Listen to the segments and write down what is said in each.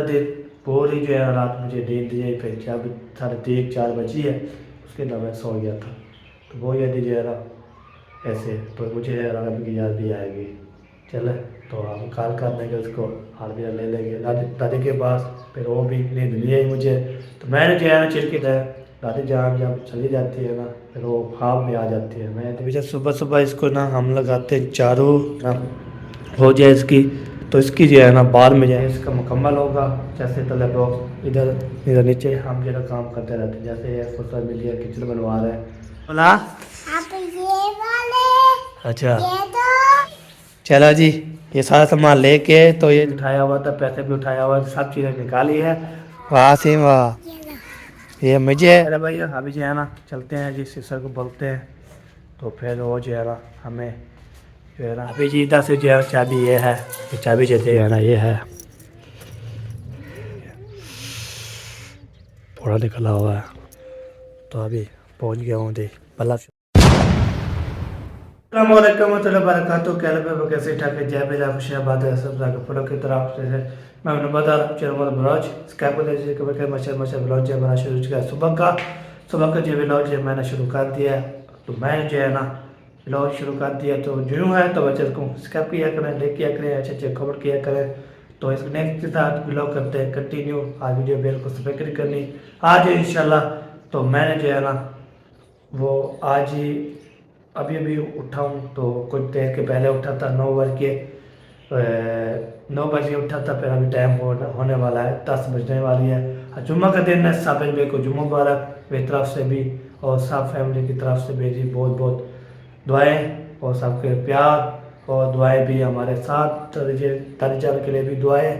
देर पूरी जो है रात मुझे नींद नहीं आई। फिर जब 3:30-4 बजी है उसके बाद मैं सो गया था। तो वो यदि जो है ना ऐसे तो मुझे आराम की याद भी आएगी। चले तो हम कॉल कर लेंगे उसको, हार्डवेयर ले लेंगे दादी के पास। फिर वो भी नींद नहीं आई मुझे। तो मैंने जो है ना चिड़की है, दादी जान जब चली जाती है ना फिर वो ख्वाब में आ जाती है। मैं तो जब सुबह सुबह इसको ना हम लगाते हैं चारों ना हो जाए इसकी, तो इसकी जो है ना बाद में जो है इसका मुकम्मल होगा। जैसे तले बॉक्स इधर इधर नीचे हम जो है ना काम करते रहते हैं। जैसे ये सोशल मीडिया किचन बनवा रहे हैं। बोला आप ये वाले अच्छा ये दो। चलो जी, ये सारा सामान लेके तो ये उठाया हुआ था, पैसे भी उठाया हुआ था, सब चीज़ें निकाली है। वाह सिंह वाह, ये लो। ये मुझे अरे भैया अभी जो है ना चलते हैं जी, सिस्टर को बोलते हैं। तो फिर वो जो है ना हमें जो है ना अभी जी इधर से जो है चाबी ये है, ये चाबी जो है ना ये है थोड़ा निकला हुआ है। तो अभी पहुंच गया हूँ जी बल्ला से। बरकातुहू कैसे ठाक जय बिला खुशियाबाद है सब फलों की तरफ से मैं उन्हें बता रहा हूँ चलो ब्लाउज स्कैप मच्छर मच्छर ब्लाउज जो बना शुरू किया सुबह का जो ब्लाउज है मैंने शुरू कर दिया है। तो मैंने जो है ना ब्लाउज शुरू कर दिया तो जो है तो बच्चे को स्कैप किया करें, लेक किया करें, अच्छे अच्छे कवर किया करें। तो इस नेक्स्ट के साथ ब्लॉग करते हैं कंटिन्यू। आज वीडियो बेल को सब्सक्राइब करनी आज इंशाल्लाह। तो मैंने जो है ना वो आज ही अभी अभी उठा हूँ। तो कुछ देर के पहले उठा था 9 बजे उठा था। फिर अभी टाइम होने वाला है 10 बजने वाली है। जुम्मा का दिन है, सब भाई को जुम्मा मुबारक मेरी तरफ से भी और सब फैमिली की तरफ से भी जी। बहुत बहुत दुआएं और सबके प्यार और दुआएं भी हमारे साथ तारी जान के लिए भी दुआएं।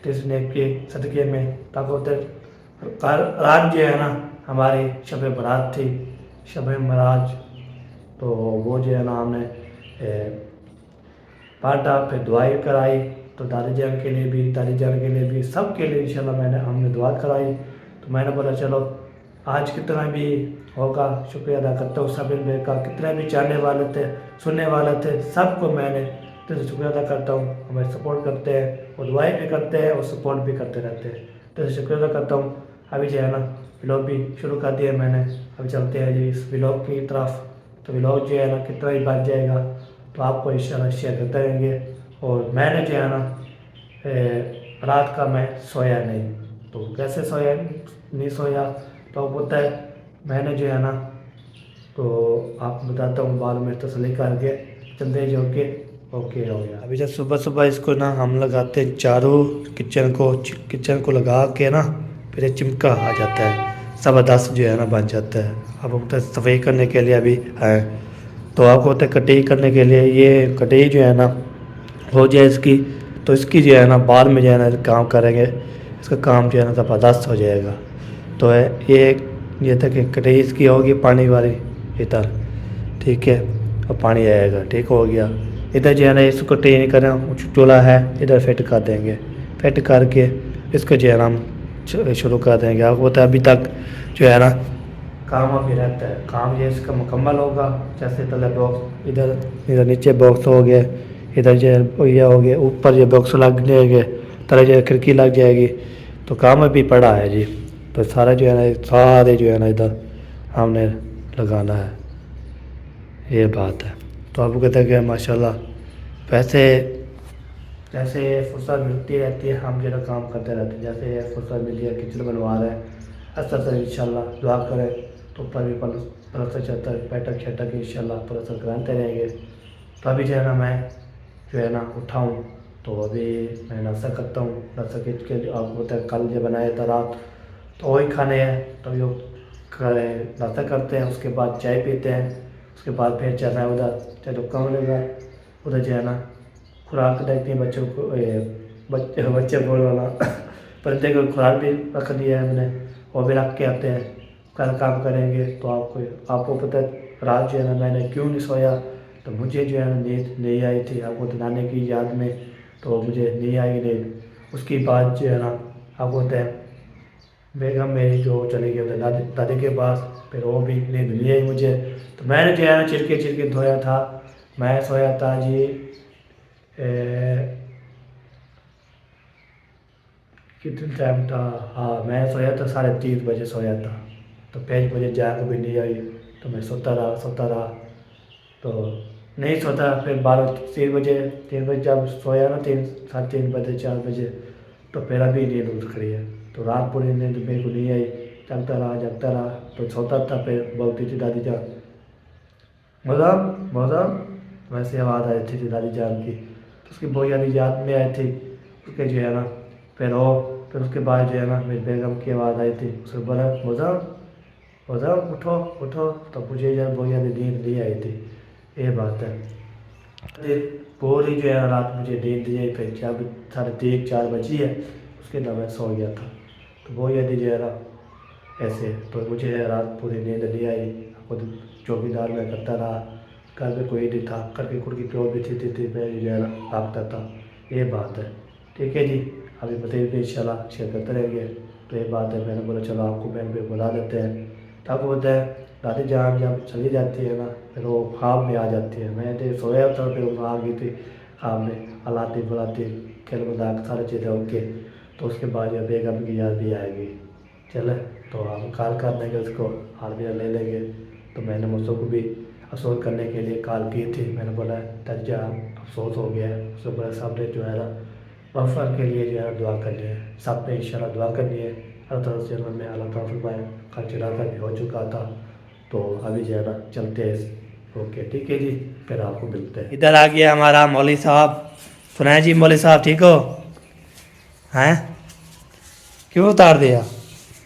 तो इसने के सदक़े में ताकत रात जो है ना हमारी शब बारात थी, शब मराज। तो वो जो है ना हमने बांटा, फिर दुआई कराई। तो दादी जान के लिए भी, दादी जान के लिए भी, सब के लिए इंशाल्लाह हमने दुआ कराई। तो मैंने बोला चलो आज कितना भी होगा शुक्रिया अदा करता हूँ सब का, कितने भी चाहने वाले थे सुनने वाले थे सबको मैंने दिल से शुक्रिया अदा करता हूँ। हमें सपोर्ट करते हैं और दुआएं भी करते हैं और सपोर्ट भी करते रहते हैं। दिल से शुक्रिया अदा करता हूँ। अभी जो है ना व्लॉग भी शुरू कर दिया मैंने, अभी चलते हैं जी इस व्लॉग की तरफ। तो व्लॉग जो है ना कितना ही बच जाएगा तो आपको इंशाल्लाह शेयर करते रहेंगे। और मैंने जो है ना रात का मैं सोया नहीं। तो कैसे सोया नहीं सोया तो पता है मैंने जो है ना तो आपको बताता हूँ बाद में तसल्ली करके चलते जो के ओके हो गया। अभी जब सुबह सुबह इसको ना हम लगाते हैं चारों किचन को लगा के ना फिर ये चिमका आ जाता है, ज़बरदस्त जो है ना बन जाता है। अब होता है सफाई करने के लिए अभी है। तो आपको होता है कटाई करने के लिए, ये कटाई जो है ना हो जाए इसकी, तो इसकी जो है ना बाद में जो है ना काम करेंगे, इसका काम जो है ना ज़बरदस्त हो जाएगा। तो है ये तक कटाई इसकी होगी पानी वाली इधर, ठीक है, और पानी आएगा, ठीक हो गया। इधर जो है ना इसको कटाई नहीं करें, चूल्हा है इधर फिट कर देंगे, फिट करके इसको जो है ना हम शुरू कर देंगे। आपको पता है अभी तक जो है ना काम अभी रहता है, काम ये इसका मुकम्मल होगा। जैसे तले बॉक्स इधर इधर नीचे बॉक्स हो गया, इधर जो ये हो गया, ऊपर ये बॉक्स लग जाएंगे, तले जो खिड़की लग जाएगी। तो काम अभी पड़ा है जी। तो सारा जो है ना सारे जो है ना इधर हमने लगाना है, ये बात है। तो आपको कहते हैं कि माशाल्लाह वैसे जैसे फुर्सत मिलती रहती है हम जो है काम करते रहते हैं। जैसे ये फुर्सत मिली है किचन बनवा रहे हैं, अच्छा से इंशाल्लाह दुआ करें तो ऊपर भी प्लस्तर चलता है, बैठक छटक इंशाल्लाह प्लस्तर कराते रहेंगे। तो अभी जो है ना मैं जो है ना उठाऊँ तो अभी मैं नाश्ता करता हूँ। नाश्ता के आपको पता है कल जो बनाया था रात, तो वही खाने हैं। तो यो करें नाश्ता करते हैं, उसके बाद चाय पीते हैं, उसके बाद फिर चल रहा है उधर चाहे तो कम लेगा उधर जो है ना खुराक देखती हैं बच्चों को, बच्चे बोल वाला परिंदे को खुराक भी रख दिया है हमने, वो भी रख के आते हैं, कल काम करेंगे। तो आपको पता है रात जो है ना मैंने क्यों नहीं सोया, तो मुझे जो है ना नींद नहीं आई थी। आपको तो नानी की याद में तो मुझे नहीं आई नींद। उसकी बाद जो है ना आपको पता है बेगम मेरी जो चली गई दादी दादी के पास, फिर वो भी नींद नहीं आई मुझे। तो मैंने जो है ना चिड़के धोया था। मैं सोया था जी कितने टाइम था, हाँ मैं सोया था 3:30 बजे सोया था। तो 5 बजे जाग भी नहीं आई, तो मैं सोता रहा। तो नहीं सोता, फिर 3 बजे 3 बजे जब सोया ना, 3 3:30 बजे 4 बजे, तो फिर अभी नींद उठ खड़ी है। तो रात पूरी नींद मेरे को नहीं आई, जगता रहा। तो सोता था, फिर बोलती थी दादी जान मौसम मौसम, वैसे आवाज़ आई थी दादी जान की। तो उसकी बहुत यानी याद में आई थी उसके जो है ना। फिर उसके बाद जो है ना मेरी बेगम की आवाज़ आई थी, उसने बोला मौसम मौसम उठो उठो। तो मुझे जो है बहुत यानी नींद नहीं आई थी, ये बात है। फिर पूरी जो है रात मुझे नींद नहीं आई। फिर जब 3:30 4 बजी है, उसके बाद मैं सो गया था। तो वो यदि जो है ना ऐसे, तो मुझे रात पूरी नींद नहीं आई। खुद चौकीदार में करता रहा, घर में कोई नहीं था, करके कुड़की क्यों भी थी मैं जो है ना भागता था, ये बात है। ठीक है जी, अभी बताइए भी इंशाल्लाह शेयर करते रहेंगे। तो ये बात है, मैंने बोला चलो आपको बैंक पे बुला देते हैं। तो आपको पता है दादी जान जब चली जाती है ना, फिर वो ख्वाब में आ जाती है। मैं तो सोया था, फिर वो आ गई थी ख्वाब में, हलाती बुलाती खेल मजाक सारी चीज़ें होके। तो उसके बाद ये बेगम की याद भी आएगी। चले तो हम कॉल कर देंगे उसको, हार्डवेयर ले लेंगे। तो मैंने मुझको को भी अफसोस करने के लिए कॉल की थी। मैंने बोला दर्जा अफसोस हो गया है। उसको बोला सब ने जो है ना वफ़र के लिए जो है दुआ करनी है, सब ने इंशाल्लाह दुआ करनी है। अल्लाह ताला से में अल्लाह ताला फरमाए, कल चढ़ाता भी हो चुका था। तो अभी जो है ना चलते हैं। ओके ठीक है जी, फिर आपको मिलते हैं। इधर आ गया हमारा मौली साहब। सुनाए जी मौली साहब, ठीक हो? हैं क्यों उतार दिया?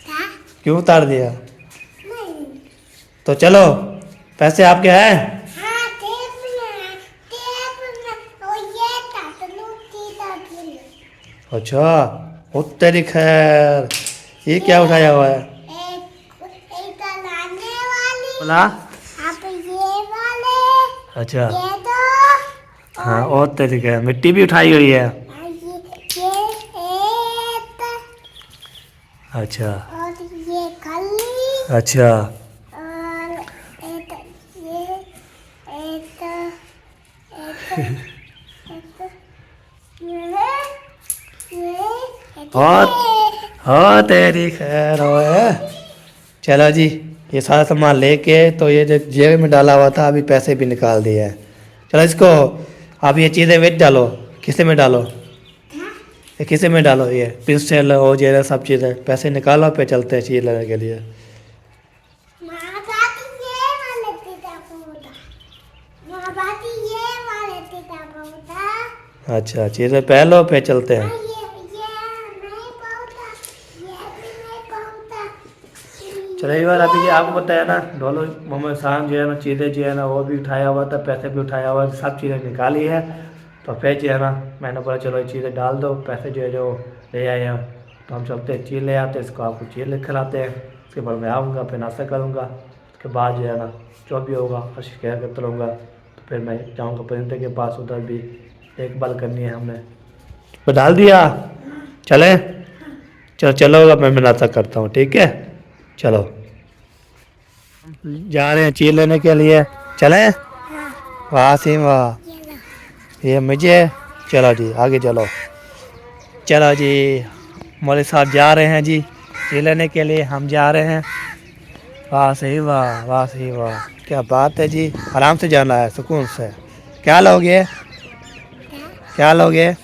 हाँ क्यों उतार दिया? नहीं तो चलो, पैसे आपके हैं? हाँ टेप में और ये तातलू की तातलू अच्छा, ओ तेरी खैर, ये क्या उठाया हुआ है? एक लाने वाली बोला आप ये वाले अच्छा, ये दो हाँ और तेरी खैर, मिट्टी भी उठाई हुई है। और ये एक अच्छा और ये कली अच्छा और एक ये एक और हाँ तेरी खैर होए। चलो जी, ये सारा सामान लेके तो ये जो जेब में डाला हुआ था, अभी पैसे भी निकाल दिए हैं। चलो इसको, अब ये चीज़ें वेच डालो। किसे में डालो? ये किसे में डालो? ये पिस्टल और ये सब चीज़ें, पैसे निकालो, पे चलते हैं चीज़ लेने के लिए। माँ बाती ये वाले पिता पोता माँ बाती ये वाले पिता पोता अच्छा चीज़ें पहलो, पे चलते हैं। ये नहीं पोता ये भी नहीं पोता चलो एक बार अभी जी आपको बताया ना, डोलो मोहम्मद शाम जो है ना चीज़ें जो है ना वो भी उठाया हुआ था, पैसे भी उठाया हुआ था, सब चीज़ें निकाली है। तो फिर जो है ना मैंने बोला चलो ये चीज़ें डाल दो, पैसे जो है जो ले आए हैं। तो हम चलते हैं चीज़ ले आते हैं, इसको आपको चीज़ ले खिलाते हैं। उसके बाद मैं आऊँगा, फिर नाश्ता करूँगा। उसके बाद जो है ना जो भी होगा और शिकायत करता रहूँगा। तो फिर मैं जाऊँगा परिंदे के पास, उधर भी देखभाल करनी है हमने। तो डाल दिया, चले चलो चलो, मैं नाश्ता करता हूँ, ठीक है? चलो जा रहे हैं चीज़ लेने के लिए, चलें? वाह सिम वाह, ये मुझे, चलो जी आगे चलो। चलो जी, मौलवी साहब जा रहे हैं जी चीज़ लेने के लिए, हम जा रहे हैं। वाह सही वाह, वाह सही वाह, क्या बात है जी। आराम से जाना है, सुकून से। क्या लोगे? क्या लोगे?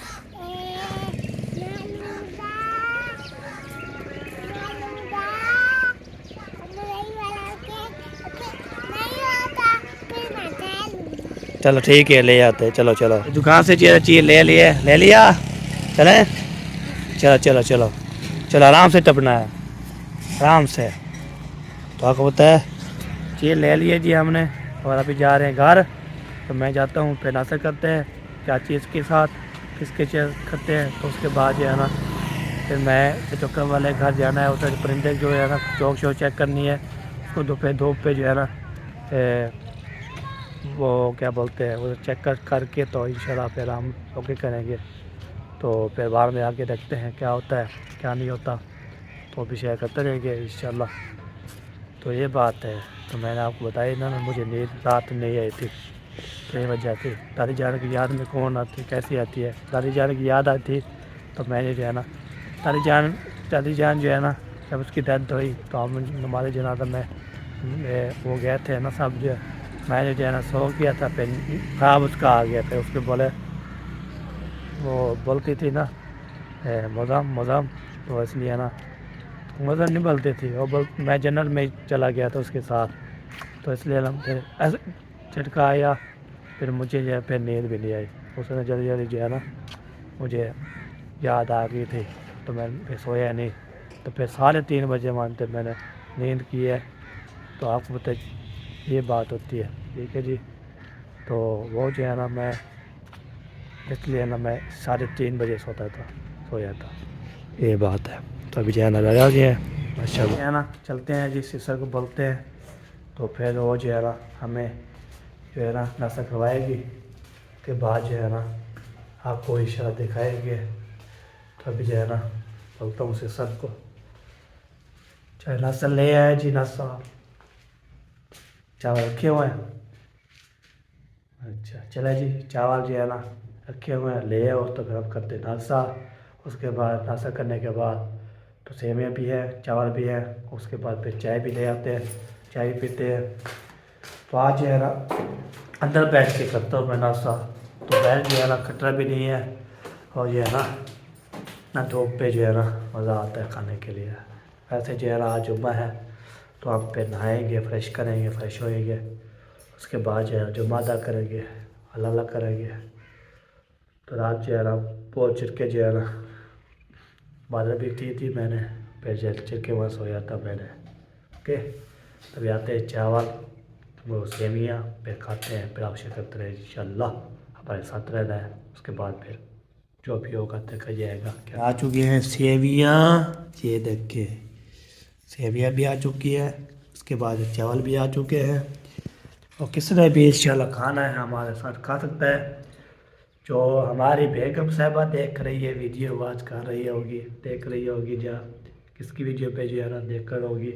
चलो ठीक है, ले आते हैं। चलो चलो, दुकान से चीज़ ले लिए, ले लिया, चले? चलो चलो चलो चलो, आराम से टपना है, आराम से। तो आपको पता है चीज़ ले लिए जी हमने, और अभी जा रहे हैं घर। तो मैं जाता हूँ, फिर नाश्ता करते हैं क्या चीज़ के साथ, किसके चीज़ करते हैं। तो उसके बाद जो है ना फिर मैं चौकर वाले घर जाना है, उधर परिंदे जो है ना चौक शौक चेक करनी है। उसको दोपहर धूप पे जो है ना वो क्या बोलते हैं वो चेक करके तो इंशाल्लाह फिर हम ओके करेंगे। तो फिर बाद में आके देखते हैं क्या होता है क्या नहीं होता, तो भी शेयर करते रहेंगे इंशाल्लाह। तो ये बात है। तो मैंने आपको बताया ना, मुझे नींद रात नहीं आई थी, कई वजह थी। दादी जान की याद में कौन आती, कैसी आती है? दादी जान की याद आती तो मैंने जो है ना दादी जान जो है ना, जब उसकी डेथ हुई तो हम हमारे जनाजा में वो गए थे ना सब जो, मैंने जो है ना सो किया था, फिर ख्वाब उसका आ गया, फिर उसके बोले वो बोलती थी ना मज़ाम मज़ाम, तो इसलिए ना मज़ाम नहीं बोलती थी वो मैं जन्नत में चला गया था उसके साथ, तो इसलिए ना फिर ऐसे झटका आया, फिर मुझे जो है फिर नींद भी नहीं आई। उसने जल्दी जल्दी जो है ना मुझे याद आ गई थी, तो मैं फिर सोया नहीं, तो फिर 3:30 बजे मानते मैंने नींद की है। तो आपको पता ये बात होती है, ठीक है जी। तो वो जो है ना मैं इसलिए ना मैं 3:30 बजे सोया था, ये बात है। तो अभी जो है ना लगा गया है अच्छा है ना, चलते हैं जी सिस्टर को बोलते हैं, तो फिर वो जो है ना हमें जो है ना नाश्ता करवाएगी, के बाद जो है ना आपको इशारा दिखाएंगे। तो अभी जो है ना बोलता हूँ सिस्टर को, चाहे नाश्ता ले आए जी, नाश्ता चावल रखे हुए हैं, अच्छा चले जी, चावल जो है ना रखे हुए हैं, ले आओ तो फिर हम करते हैं नाश्ता। उसके बाद नाश्ता करने के बाद तो सेवियाँ भी है, चावल भी है, उसके बाद फिर चाय भी ले आते हैं, चाय पीते हैं। तो आज जो है ना अंदर बैठ के करता हूँ मैं नाश्ता, तो बैठ जो है ना खतरा भी नहीं है, और ये है ना धूप पे जो है ना मज़ा आता है खाने के लिए। वैसे जो है ना आज जुम्मा है, तो हम फिर नहाएंगे, फ्रेश करेंगे, फ्रेश होएंगे, उसके बाद जो है जुम्मा अदा करेंगे, अल्लाह करेंगे। तो रात जो है ना बहुत चिरके जो है ना बादल भी थी मैंने, फिर चिरके वहाँ सोया था मैंने, ओके। तभी आते हैं चावल वो सेवियाँ, फिर खाते हैं, फिर आपसे करते रहे इंशाल्लाह, हमारे साथ रहना है। उसके बाद फिर जो भी होगा देखा जाएगा। क्या आ चुकी हैं सेवियाँ, ये देखे सेवियाँ भी आ चुकी है, उसके बाद चावल भी आ चुके हैं, और किसने भी इंशाल्लाह खाना है हमारे साथ खा सकता है। जो हमारी बेगम साहबा देख रही है वीडियो, वाच कर रही होगी, देख रही होगी, जा किसकी वीडियो पे जो है ना देख कर होगी।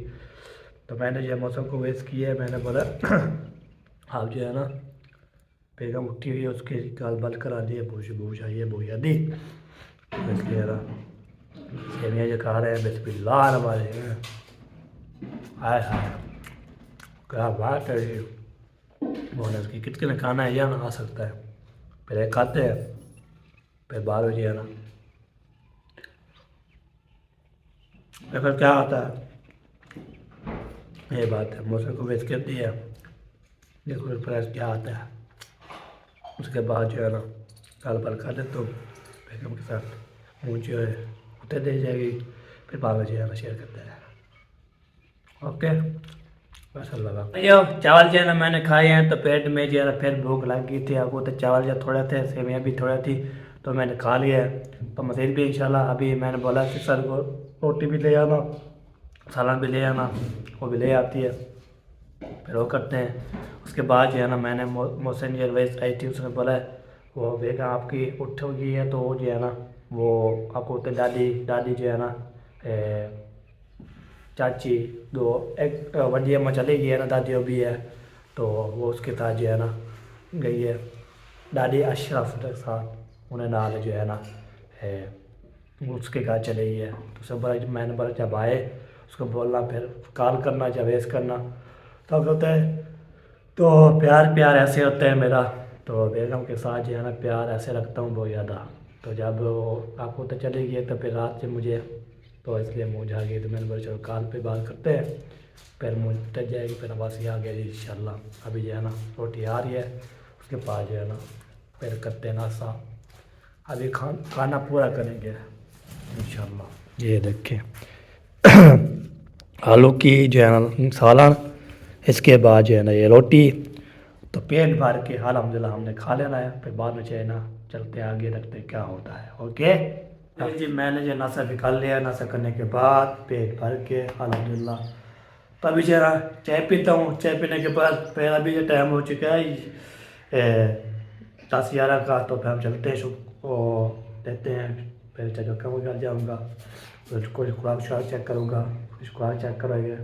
तो मैंने जो मौसम को वेस्ट किया है, मैंने बोला आप जो है ना बेगम उठी हुई है, उसके गाल बल करा दिए, भूज आई है भूजा दी, तो इसलिए ना सेवियाँ जो खा रहे हैं बिस्मिल्लाह हमारे हाय हाय, क्या बात है ये बोनस की, कितने खाना है या ना आ सकता है, पहले खाते हैं फिर बाद में जो है ना फिर क्या होता है, ये बात है। मौसम को वेस्ट कर दिया, देखो फ्रेश क्या आता है। उसके बाद जो है ना साल भर खा ले तो बेगम के साथ मुँह जो है उतर दे जाएगी, फिर बाद में जो है ना शेयर करते हैं, ओके। ऐसा लगा यो चावल जो है ना मैंने खाए हैं, तो पेट में जो है ना फिर भूख लग गई थी आपको, तो चावल जो थोड़े थे, सेवियाँ भी थोड़ा थी, तो मैंने खा लिया है। तो मज़ीद भी इंशाल्लाह अभी मैंने बोला कि सर को रोटी भी ले आना, सालन भी ले आना, वो भी ले आती है, फिर वो करते हैं। उसके बाद जो है ना मैंने मोहसिन एयरवेज आई थी, उसने बोला वो बेगम आपकी उठ गई है, तो वो जो है ना वो आपको तो दादी दादी जो है ना चाची दो एक वडी अम्मा चली गई है ना, दादी भी है, तो वो उसके साथ जो है ना गई है, दादी अशरफ के साथ उन्हें नाल जो है ना उसके घर चले गई है। तो सब बोला, मैंने बोला जब आए उसको बोलना, फिर कॉल करना, जब वेस्ट करना, तो होता है। तो प्यार प्यार ऐसे होता है मेरा, तो बेगम के साथ जो है ना प्यार ऐसे रखता हूँ बहुत ज़्यादा। तो जब वो आपको तो चली गई, तो फिर रात से मुझे तो इसलिए मुँह आ गई, तो मैंने बोला चलो कॉल पे बात करते हैं, फिर मुँह टच जाएगी, फिर आवाज़ आ गया जी इंशाल्लाह। अभी जो है ना रोटी आ रही है, उसके बाद जो है ना फिर करते हैं नाश्ता, अभी खाना पूरा करेंगे इंशाल्लाह। ये देखें आलू की जो है ना सालन, इसके बाद जो है ना ये रोटी, तो पेट भर के अल्हम्दुलिल्लाह हमने खा लेना है, फिर बाद में जो है ना चलते आगे देखते क्या होता है, ओके। अब जी मैंने जो नाश्ता भी कर लिया, नाश्ता करने के बाद पेट भर के अल्हम्दुलिल्लाह, तो अभी जो है ना चाय पीता हूँ, चाय पीने के बाद फिर अभी जो टाइम हो चुका है 10-11 का, तो फिर हम चलते हैं और देते हैं, फिर चाचा कम घर जाऊँगा, कुछ खुराक शुराक चेक करूँगा, कुछ खुराक चेक करेंगे,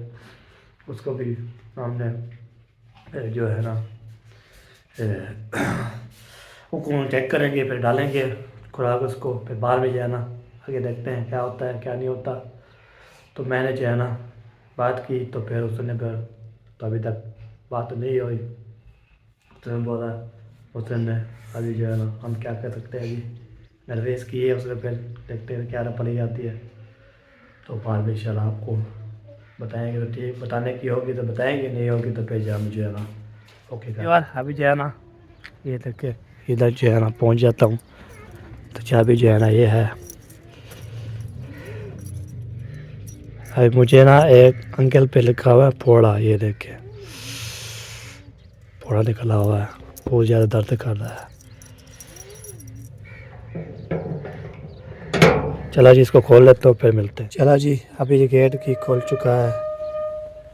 उसको भी हमने जो है ना वो चेक करेंगे, फिर डालेंगे खुराक उसको, फिर बाहर भी जाना आगे देखते हैं क्या होता है क्या नहीं होता। तो मैंने जो है ना बात की, तो फिर उसने फिर तो अभी तक बात नहीं हुई। उसने बोला उसने अभी जो है ना हम क्या कर सकते हैं, अभी नर्वेस की है उसने, फिर देखते हैं क्या पड़ी जाती है। तो बाद में इंशाल्लाह आपको बताएंगे, तो ठीक बताने की होगी तो बताएंगे, नहीं होगी तो फिर हम जो है ना ओके यार। अभी जो है ना ये देखे इधर जो है ना पहुंच जाता हूँ। तो चाबी जो है ना ये है। अभी मुझे ना एक अंकल पे लिखा हुआ है फोड़ा, ये देखे फोड़ा निकला हुआ है, बहुत ज़्यादा दर्द कर रहा है। चला जी इसको खोल लेते हो फिर मिलते हैं। चला जी अभी ये गेट की खोल चुका है,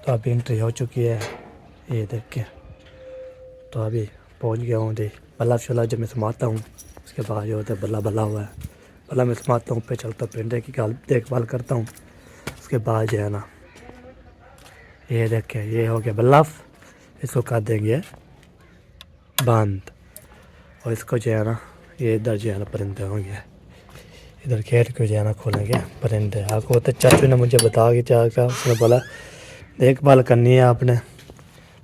तो अभी एंट्री हो चुकी है, ये देख के। तो अभी पहुंच गया हूँ जी। बल्ला शल्ला जब मैं समाता हूँ उसके बाद जो होता है बल्ला बल्ला हुआ है, बल्ला मैं समाता हूँ, फिर चलता हूँ पिंडे की देखभाल करता हूँ। उसके बाद जो है ना ये देखें ये हो गया बल्लाफ, इसको कर देंगे बंद। और इसको जो है ना ये इधर जो है ना परिंदे होंगे, इधर गेट को जो है ना खोलेंगे परिंदे। आपको होते चाचू ने मुझे बताया कि क्या क्या, उसने बोला देखभाल करनी है आपने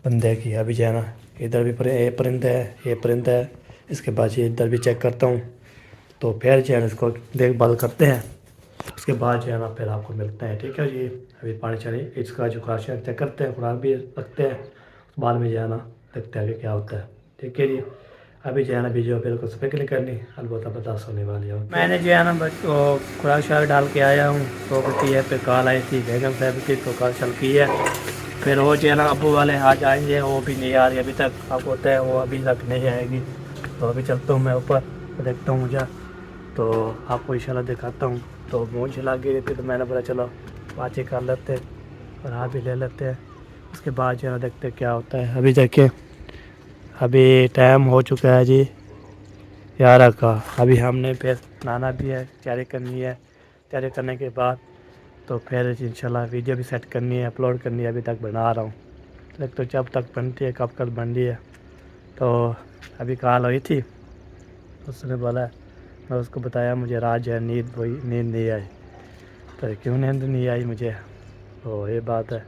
बंदे की। अभी जो है ना इधर भी ये परिंदे है, ये परिंदा है, इसके बाद ये इधर भी चेक करता हूँ। तो फिर जो है ना इसको देखभाल करते हैं, उसके बाद जो है ना फिर आपको मिलते हैं, ठीक है जी। अभी पानी चढ़ी इसका जो खुराक चेक करते हैं, खुराक भी रखते हैं, उस बाद में जो है ना देखते हैं कि क्या होता है, ठीक है जी। अभी जो है ना वीडियो फिर को स्पेक नहीं करनी, अलबत्ता बर्दाश्त होने वाली है। मैंने जो है ना बच्चों खुराक शाक डाल के आया हूँ, तो की है फिर कॉल आई थी बेगम साहब की, तो कॉल चल की है। फिर वो जो है ना अबू वाले आज आएंगे, वो भी नहीं आ रही अभी तक, आपको होता है वो अभी तक नहीं आएगी। तो अभी चलता हूँ मैं ऊपर, देखता हूँ मुझे, तो आपको इंशाल्लाह दिखाता हूँ। तो मुझे लगी रही थी, तो मैंने बोला चलो बातें कर लेते और आप भी ले लेते हैं, उसके बाद जो है देखते क्या होता है। अभी देखिए अभी टाइम हो चुका है जी 11 का। अभी हमने फिर नहाना भी है, तैयारी करनी है, तैयारी करने के बाद तो फिर इंशाल्लाह वीडियो भी सेट करनी है, अपलोड करनी है। अभी तक बना रहा हूँ, लेकिन तो जब तक बनती है कब कल बन रही है। तो अभी कॉल हुई थी, उसने बोला, मैं उसको बताया मुझे रात जो है नींद नहीं आई। तो क्यों नींद नहीं आई मुझे, तो ये बात है।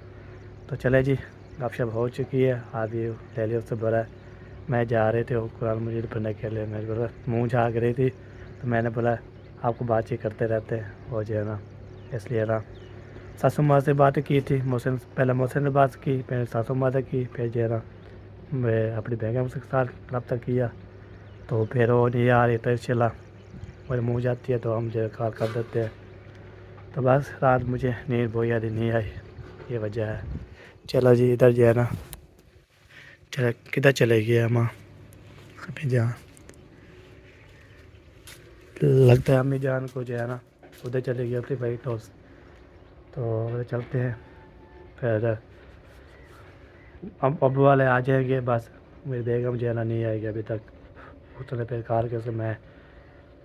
तो चले जी गपशप हो चुकी है। अभी ले लिया उससे बोला मैं जा रहे थे वो कुरान मजीद पढ़ने के लिए, मेरे बोला मुँह झाँक रही थी, तो मैंने बोला आपको बातचीत करते रहते हैं वो जो है ना, इसलिए ना सासू माँ से बात की थी, मोहसिन पहले मोहसिन ने बात की, फिर सासू माँ से की, फिर जो है ना मैं अपनी बेगम से साथ रब्ता किया। तो फिर वो नहीं आ रही तो चला मेरे मुँह जाती है, तो हम जो कॉल कर देते हैं। तो बस रात मुझे नींद बहुत ज़्यादा नहीं आई, ये वजह है। चलो जी इधर जो है ना चल किधर चले गए हम अम्मी जान, लगता है अम्मी जान को जो है ना उधर चले गए अपनी वाइट हाउस। तो उधर चलते हैं, फिर अब वाले आ जाएंगे, बस मेरी बेगम जो है ना नहीं आएगी अभी तक। उसने फिर कहा कि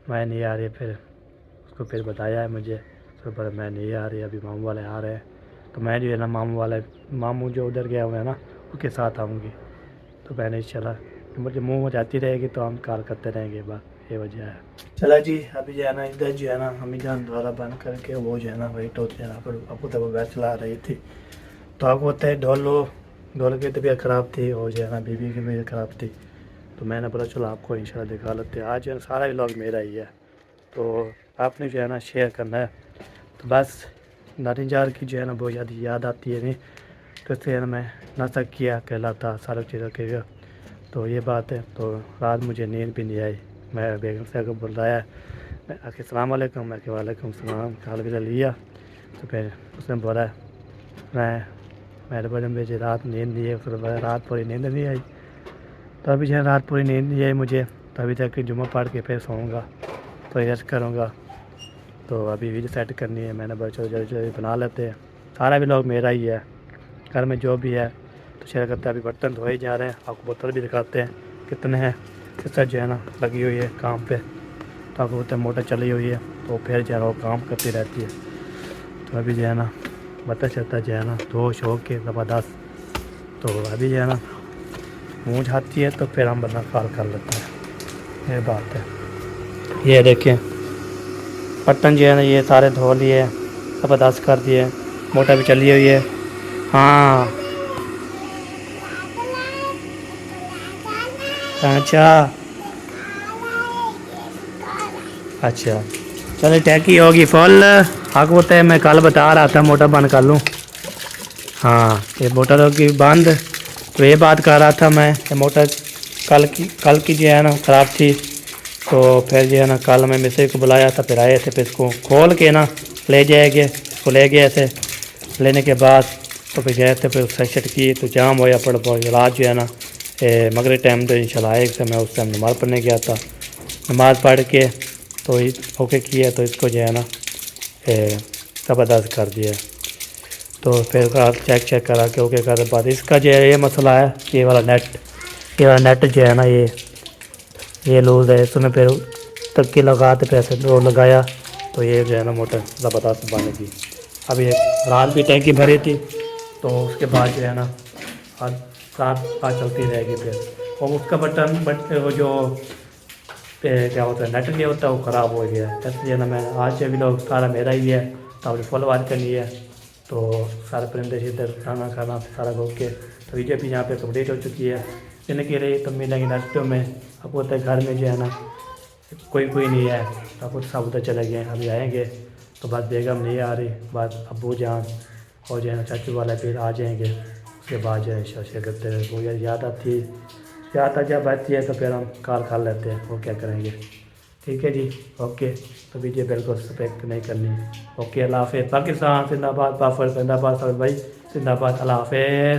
मैं नहीं आ रही, फिर उसको फिर बताया है मुझे, तो पर मैं नहीं आ रही, अभी मामू वाले आ रहे हैं। तो मैं जो है ना मामू जो उधर गया हुआ है ना उसके साथ आऊँगी। तो मैंने चला मुझे मुँह में जाती रहेगी तो हम कॉल करते रहेंगे, बस ये वजह है। चला जी अभी जो है ना इधर जो है ना अम्मी जान द्वारा बंद करके वो जो है ना वही टोच जो है ना आपको तब वो चला रही थी। तो आपको होता है ढोल की तबीयत ख़राब थी और जो है ना बीबी की तबीयत ख़राब थी। तो मैंने बोला चलो आपको इंशाल्लाह दिखा लेते हैं। आज जो है सारा व्लॉग मेरा ही है, तो आपने जो है ना शेयर करना है। तो बस नानी जार की जो है ना बहुत ज़्यादा याद आती है नहीं, तो इससे है ना मैं नाश्ता किया कहलाता सारा चीज़ों के लिए। तो ये बात है। तो रात मुझे नींद भी नहीं आई, मैं बेगम साहब को बुलाया, मैं आके सलाम वालेकुम, मैं के वालेकुम सलाम खाल भी लिया। तो फिर उसने बोला मैंने बोला मुझे रात नींद नहीं है, उसने बोला रात पूरी नींद नहीं आई। तो अभी जो है रात पूरी नींद नहीं आई मुझे, तो अभी तक जुम्मा पढ़ के फिर सोऊंगा, तो रेस्ट करूँगा। तो अभी वीडियो सेट करनी है, मैंने बोला चलो जल्दी जल्दी बना लेते हैं। सारा व्लॉग मेरा ही है, घर में जो भी है तो शेयर करते हैं। अभी बर्तन धोए जा रहे हैं, आपको बोतल भी दिखाते हैं कितने हैं। सिस्टर जो है ना लगी हुई है काम पे, तो आपको बोलते हैं मोटर चली हुई है, तो फिर जो है वो काम करती रहती है। तो अभी जो है ना बता चलता जो है ना धो शो के ज़बरदस्त। तो अभी जो है ना मुँह झाती है, तो फिर हम बना कॉल कर लेते हैं, ये बात है। ये देखें बर्तन जो है ना ये सारे धो लिए, ज़बरदस्त कर दिए, मोटर भी चली हुई है। हाँ अच्छा अच्छा, चलो टैकी होगी फुल। हक होता है, मैं कल बता रहा था मोटर बंद कर लूँ। हाँ ये मोटर होगी बंद, तो ये बात कर रहा था मैं, ये मोटर कल की जो है ना ख़राब थी, तो फिर जो है ना कल मैं मिस्त्री को बुलाया था, फिर आए थे, फिर इसको खोल के ना ले जाएंगे, इसको ले गए थे। लेने के बाद तो फिर गए थे, फिर सेट की तो जाम होया पड़ इलाज जो है ना मगरे टाइम तो इंशाल्लाह आएगा। मैं उस टाइम नमाज़ पढ़ने गया था, नमाज़ पढ़ के तो ओके किया, तो इसको जो है ना ज़बरदस्त कर दिया। तो फिर चेक करा के ओके कर बाद इसका जो है ये मसला है, ये वाला नेट जो है ना ये लूज़ है, इसमें फिर तक्की लगा तो पैसे वो लगाया, तो ये जो है ना मोटर ज़बरदस्त बनेगी। अभी एक रात भी टैंकी भरी थी, तो उसके बाद जो है ना आज रात चलती रहेगी फिर। और उसका बटन वो जो क्या होता है नेट नहीं होता, वो ख़राब हो गया है, इसलिए ना मैं आज से भी लोग सारा मेरा ही है, तो आपने फुल वार करनी है। तो सारे परिंदे इधर खाना सारा हो के, तो वीडियो भी यहाँ पे कंप्लीट हो चुकी है। इनके लिए तो मिलेंगे नेक्स्ट में। अब होता है घर में जो है ना कोई नहीं है, अब सब उधर चले गए, अभी आएंगे तो बस बेगम नहीं आ रही, बस अब्बू जान और जो है ना चाचू वाला फिर आ जाएंगे। उसके बाद जो है शोशे करते हुए वो याद आती जब आती है, तो फिर हम कॉल कर लेते हैं, वो क्या करेंगे। ठीक है जी, ओके। तो वीडियो बिल्कुल सब्सक्राइब नहीं करनी। ओके, अल्लाह हाफ़िज़। पाकिस्तान जिंदाबाद, बाफर जिंदाबाद, भाई जिंदाबाद, अल्लाह हाफ़िज़।